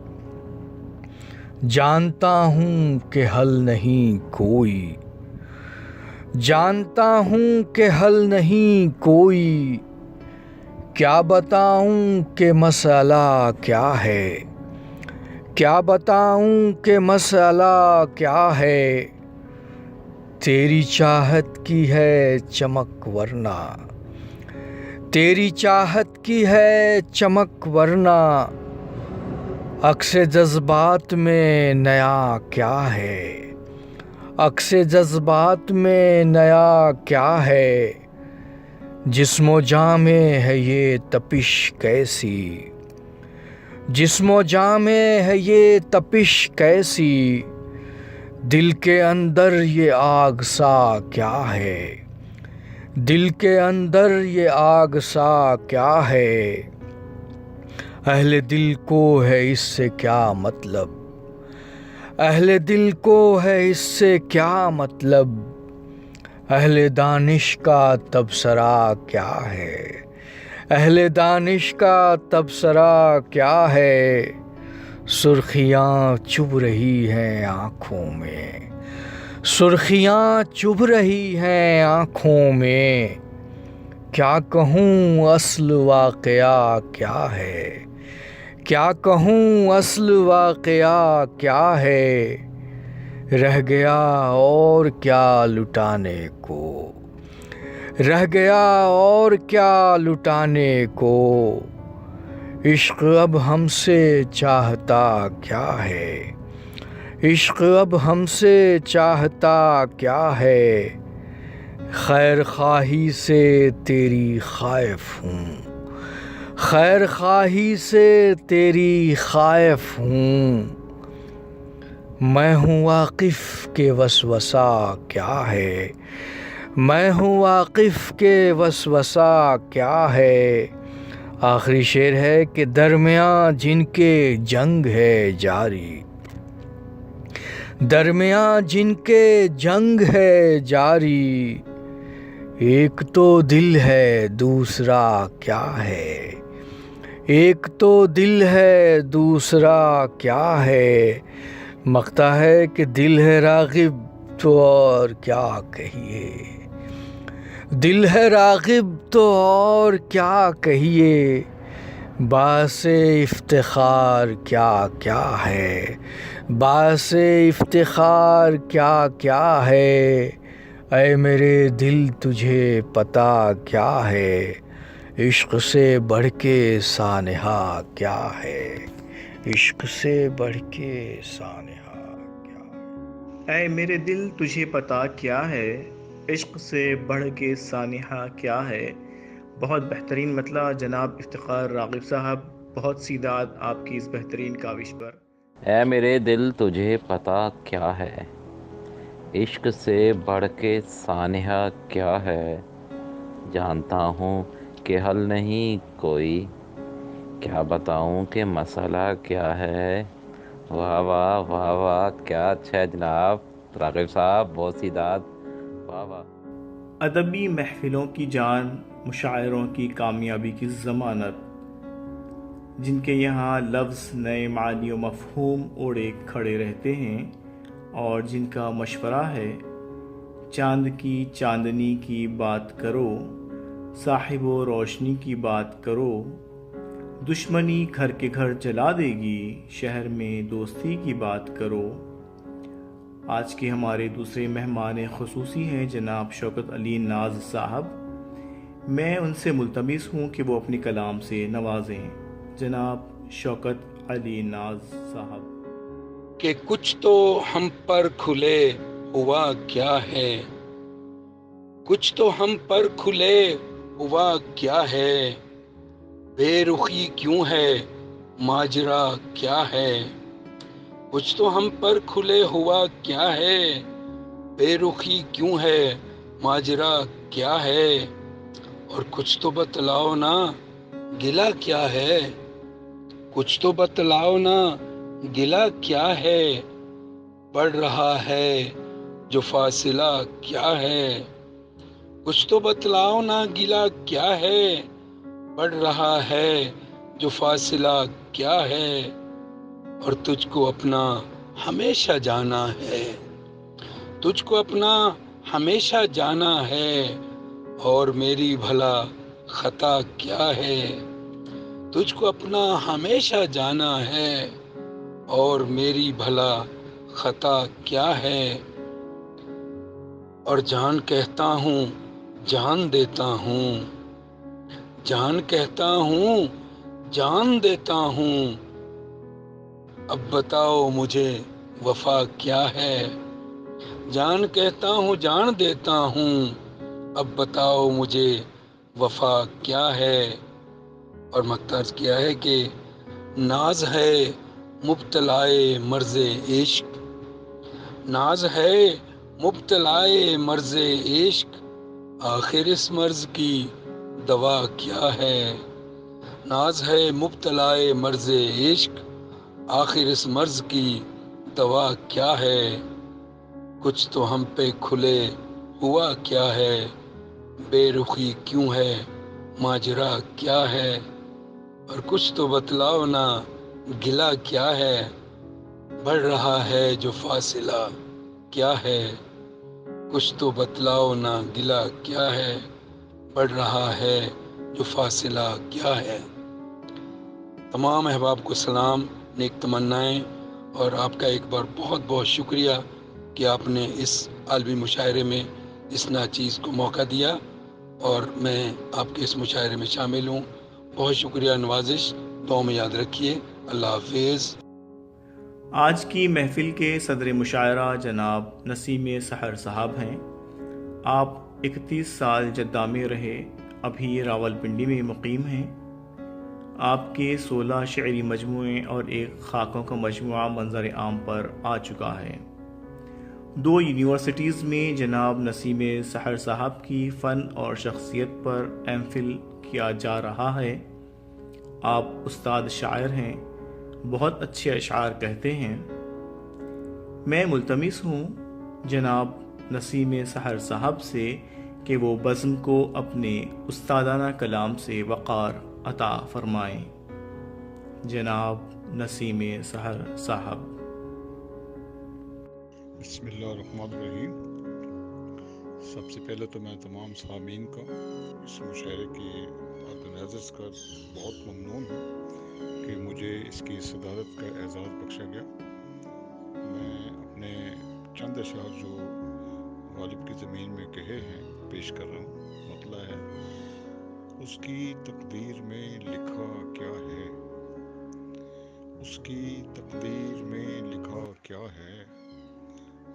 جانتا ہوں کہ حل نہیں کوئی، جانتا ہوں کہ حل نہیں کوئی، کیا بتاؤں کہ مسئلہ کیا ہے، کیا بتاؤں کہ مسئلہ کیا ہے، تیری چاہت کی ہے چمک ورنہ، تیری چاہت کی ہے چمک ورنہ، عکس جذبات میں نیا کیا ہے، عکس جذبات میں نیا کیا ہے، جسم و جاں میں ہے یہ تپش کیسی، جسم و جاں میں ہے یہ تپش کیسی، دل کے اندر یہ آگ سا کیا ہے، دل کے اندر یہ آگ سا کیا ہے، اہل دل کو ہے اس سے کیا مطلب، اہل دل کو ہے اس سے کیا مطلب، اہل دانش کا تبصرہ کیا ہے، اہل دانش کا تبصرہ کیا ہے، سرخیاں چبھ رہی ہیں آنکھوں میں، سرخیاں چبھ رہی ہیں آنکھوں میں، کیا کہوں اصل واقعہ کیا ہے، کیا کہوں اصل واقعہ کیا ہے، رہ گیا اور کیا لٹانے کو، رہ گیا اور کیا لٹانے کو، عشق اب ہم سے چاہتا کیا ہے، عشق اب ہم سے چاہتا کیا ہے، خیر خواہی سے تیری خائف ہوں، خیر خواہی سے تیری خائف ہوں، میں ہوں واقف کہ وسوسہ کیا ہے، میں ہوں واقف کہ وسوسہ کیا ہے، آخری شعر ہے کہ درمیان جن کے جنگ ہے جاری، درمیان جن کے جنگ ہے جاری، ایک تو دل ہے دوسرا کیا ہے، ایک تو دل ہے دوسرا کیا ہے، مقطع ہے کہ دل ہے راغب تو اور کیا کہیے، دل ہے راغب تو اور کیا کہیے، باعث افتخار کیا کیا ہے، باعث افتخار کیا کیا ہے، اے میرے دل تجھے پتہ کیا ہے، عشق سے بڑھ کے سانحہ کیا ہے، عشق سے بڑھ کے سانحہ کیا ہے، اے میرے دل تجھے پتہ کیا ہے، عشق سے بڑھ کے سانحہ کیا ہے۔ بہت بہترین مطلع جناب افتخار راغب صاحب، بہت سی داد آپ کی اس بہترین کاوش پر۔ اے میرے دل تجھے پتہ کیا ہے، عشق سے بڑھ کے سانحہ کیا ہے، جانتا ہوں کہ حل نہیں کوئی، کیا بتاؤں کہ مسئلہ کیا ہے؟ واہ واہ واہ واہ، کیا اچھا ہے جناب راغب صاحب، بہت سی داد، واہ واہ۔ ادبی محفلوں کی جان، مشاعروں کی کامیابی کی ضمانت، جن کے یہاں لفظ نئے معنی و مفہوم اوڑے کھڑے رہتے ہیں، اور جن کا مشورہ ہے چاند کی چاندنی کی بات کرو، صاحب و روشنی کی بات کرو، دشمنی گھر کے گھر جلا دے گی، شہر میں دوستی کی بات کرو۔ آج کے ہمارے دوسرے مہمان خصوصی ہیں جناب شوکت علی ناز صاحب۔ میں ان سے ملتمس ہوں کہ وہ اپنی کلام سے نوازیں۔ جناب شوکت علی ناز صاحب۔ کہ کچھ تو ہم پر کھلے ہوا کیا ہے، کچھ تو ہم پر کھلے ہوا کیا ہے، بے رخی کیوں ہے ماجرا کیا ہے، کچھ تو ہم پر کھلے ہوا کیا ہے، بے رخی کیوں ہے ماجرا کیا ہے، اور کچھ تو بتلاؤ نا گلہ کیا ہے، کچھ تو بتلاؤ نا گلہ کیا ہے، بڑھ رہا ہے جو فاصلہ کیا ہے، کچھ تو بتلاؤ نا گلہ کیا ہے، بڑھ رہا ہے جو فاصلہ کیا ہے، اور تجھ کو اپنا ہمیشہ جانا ہے، تجھ کو اپنا ہمیشہ جانا ہے، اور میری بھلا خطا کیا ہے، تجھ کو اپنا ہمیشہ جانا ہے، اور میری بھلا خطا کیا ہے، اور جان کہتا ہوں جان دیتا ہوں، جان کہتا ہوں جان دیتا ہوں، اب بتاؤ مجھے وفا کیا ہے، جان کہتا ہوں جان دیتا ہوں، اب بتاؤ مجھے وفا کیا ہے، اور مقترض کیا ہے کہ ناز ہے مبتلائے مرض عشق، ناز ہے مبتلائے مرض عشق، آخر اس مرض کی دوا کیا ہے، ناز ہے مبتلائے مرض عشق، آخر اس مرض کی دوا کیا ہے، کچھ تو ہم پہ کھلے ہوا کیا ہے، بے رخی کیوں ہے ماجرا کیا ہے، اور کچھ تو بتلاؤ نا گلہ کیا ہے، بڑھ رہا ہے جو فاصلہ کیا ہے، کچھ تو بتلاؤ نا گلہ کیا ہے، بڑھ رہا ہے جو فاصلہ کیا ہے۔ تمام احباب کو سلام، نیک تمنائیں، اور آپ کا ایک بار بہت بہت شکریہ کہ آپ نے اس عالمی مشاعرے میں اس ناچیز کو موقع دیا، اور میں آپ کے اس مشاعرے میں شامل ہوں۔ بہت شکریہ، نوازش، دعاؤں میں یاد رکھیے۔ اللہ حافظ۔ آج کی محفل کے صدر مشاعرہ جناب نسیم سحر صاحب ہیں۔ آپ 31 سال جدہ میں رہے، ابھی راولپنڈی میں مقیم ہیں۔ آپ کے 16 شعری مجموعے اور ایک خاکوں کا مجموعہ منظر عام پر آ چکا ہے۔ 2 یونیورسٹیز میں جناب نسیم سحر صاحب کی فن اور شخصیت پر ایم فل کیا جا رہا ہے۔ آپ استاد شاعر ہیں، بہت اچھے اشعار کہتے ہیں۔ میں ملتمس ہوں جناب نسیم سحر صاحب سے کہ وہ بزم کو اپنے استادانہ کلام سے وقار عطا فرمائیں۔ جناب نسیم سحر صاحب۔ بسم اللہ الرحمن الرحیم۔ سب سے پہلے تو میں تمام سامعین کا اس مشاعرے کی آرگنائزرز کا بہت ممنون ہوں کہ مجھے اس کی صدارت کا اعزاز بخشا گیا۔ میں اپنے چند اشعار جو غالب کی زمین میں کہے ہیں پیش کر رہا ہوں۔ مطلع ہے: اس کی تقدیر میں لکھا کیا ہے، اس کی تقدیر میں لکھا کیا ہے،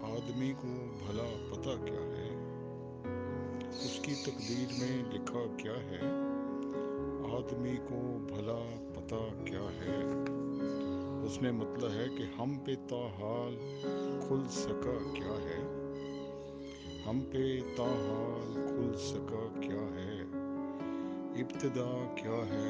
آدمی کو بھلا پتہ کیا ہے، اس کی تقدیر میں لکھا کیا ہے، آدمی کو بھلا پتہ کیا ہے۔ اس میں مطلب ہے کہ ہم پہ تاحال کھل سکا کیا ہے، ہم پہ تاحال کھل سکا کیا ہے، ابتدا کیا ہے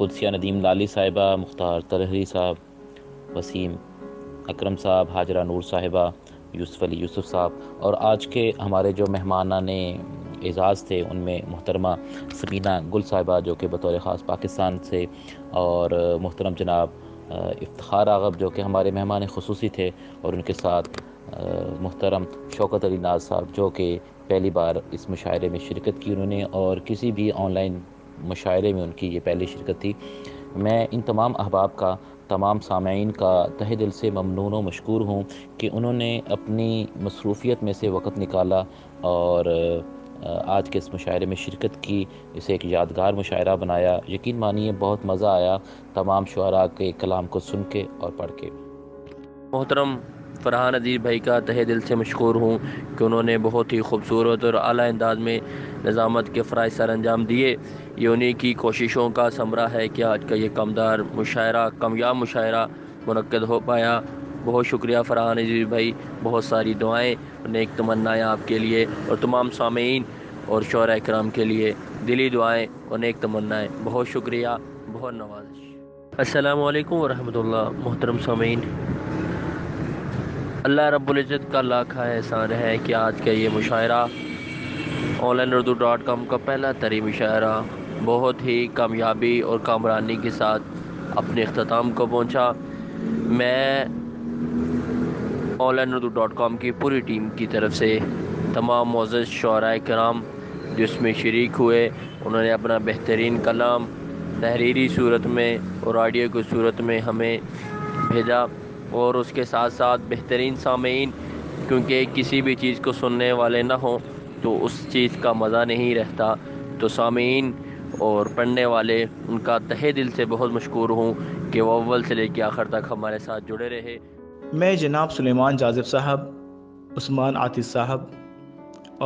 قدسیہ ندیم لالی صاحبہ، مختار طلحری صاحب، وسیم اکرم صاحب، حاجرہ نور صاحبہ، یوسف علی یوسف صاحب، اور آج کے ہمارے جو مہمانان اعزاز تھے ان میں محترمہ سبینہ گل صاحبہ جو کہ بطور خاص پاکستان سے، اور محترم جناب افتخار آغب جو کہ ہمارے مہمان خصوصی تھے، اور ان کے ساتھ محترم شوکت علی ناز صاحب جو کہ پہلی بار اس مشاعرے میں شرکت کی انہوں نے، اور کسی بھی آن لائن مشاعرے میں ان کی یہ پہلی شرکت تھی۔ میں ان تمام احباب کا، تمام سامعین کا تہہ دل سے ممنون و مشکور ہوں کہ انہوں نے اپنی مصروفیت میں سے وقت نکالا اور آج کے اس مشاعرے میں شرکت کی، اسے ایک یادگار مشاعرہ بنایا۔ یقین مانیے بہت مزہ آیا تمام شعراء کے کلام کو سن کے اور پڑھ کے۔ محترم فرحان عزیز بھائی کا تہہ دل سے مشکور ہوں کہ انہوں نے بہت ہی خوبصورت اور اعلیٰ انداز میں نظامت کے فرائض سر انجام دیے۔ یہ انہی کی کوششوں کا ثمرہ ہے کہ آج کا یہ کمدار مشاعرہ، کامیاب مشاعرہ منعقد ہو پایا۔ بہت شکریہ فرحان عزیز بھائی، بہت ساری دعائیں اور نیک تمنائیں آپ کے لیے اور تمام سامعین اور شعراء کرام کے لیے، دلی دعائیں اور نیک تمنائیں۔ بہت شکریہ، بہت نوازش۔ السلام علیکم ورحمۃ اللہ۔ محترم سامعین، اللہ رب العزت کا لاکھا احسان ہے کہ آج کا یہ مشاعرہ onlineurdu.com کا پہلا ترین مشاعرہ بہت ہی کامیابی اور کامرانی کے ساتھ اپنے اختتام کو پہنچا۔ میں onlineurdu.com کی پوری ٹیم کی طرف سے تمام معزز شعراء کرام جو اس میں شریک ہوئے، انہوں نے اپنا بہترین کلام تحریری صورت میں اور آڈیو کی صورت میں ہمیں بھیجا، اور اس کے ساتھ ساتھ بہترین سامعین، کیونکہ کسی بھی چیز کو سننے والے نہ ہوں تو اس چیز کا مزہ نہیں رہتا، تو سامعین اور پڑھنے والے ان کا تہہ دل سے بہت مشکور ہوں کہ وہ اول سے لے کے آخر تک ہمارے ساتھ جڑے رہے۔ میں جناب سلیمان جازب صاحب، عثمان عاطف صاحب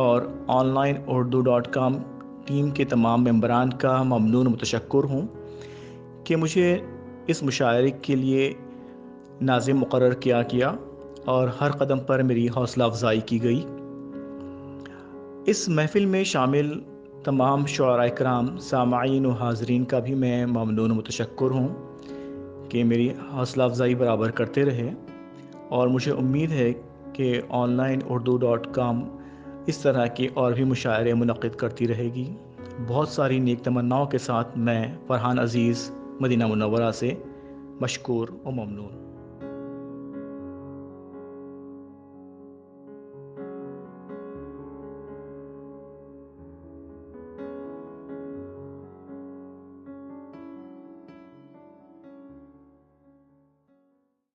اور onlineurdu.com ٹیم کے تمام ممبران کا ممنون متشکر ہوں کہ مجھے اس مشاعرے کے لیے ناظم مقرر کیا اور ہر قدم پر میری حوصلہ افزائی کی گئی۔ اس محفل میں شامل تمام شعراء کرام، سامعین و حاضرین کا بھی میں ممنون و متشکر ہوں کہ میری حوصلہ افزائی برابر کرتے رہے، اور مجھے امید ہے کہ onlineurdu.com اس طرح کے اور بھی مشاعرے منعقد کرتی رہے گی۔ بہت ساری نیک تمناؤں کے ساتھ میں فرحان عزیز، مدینہ منورہ سے مشکور و ممنون۔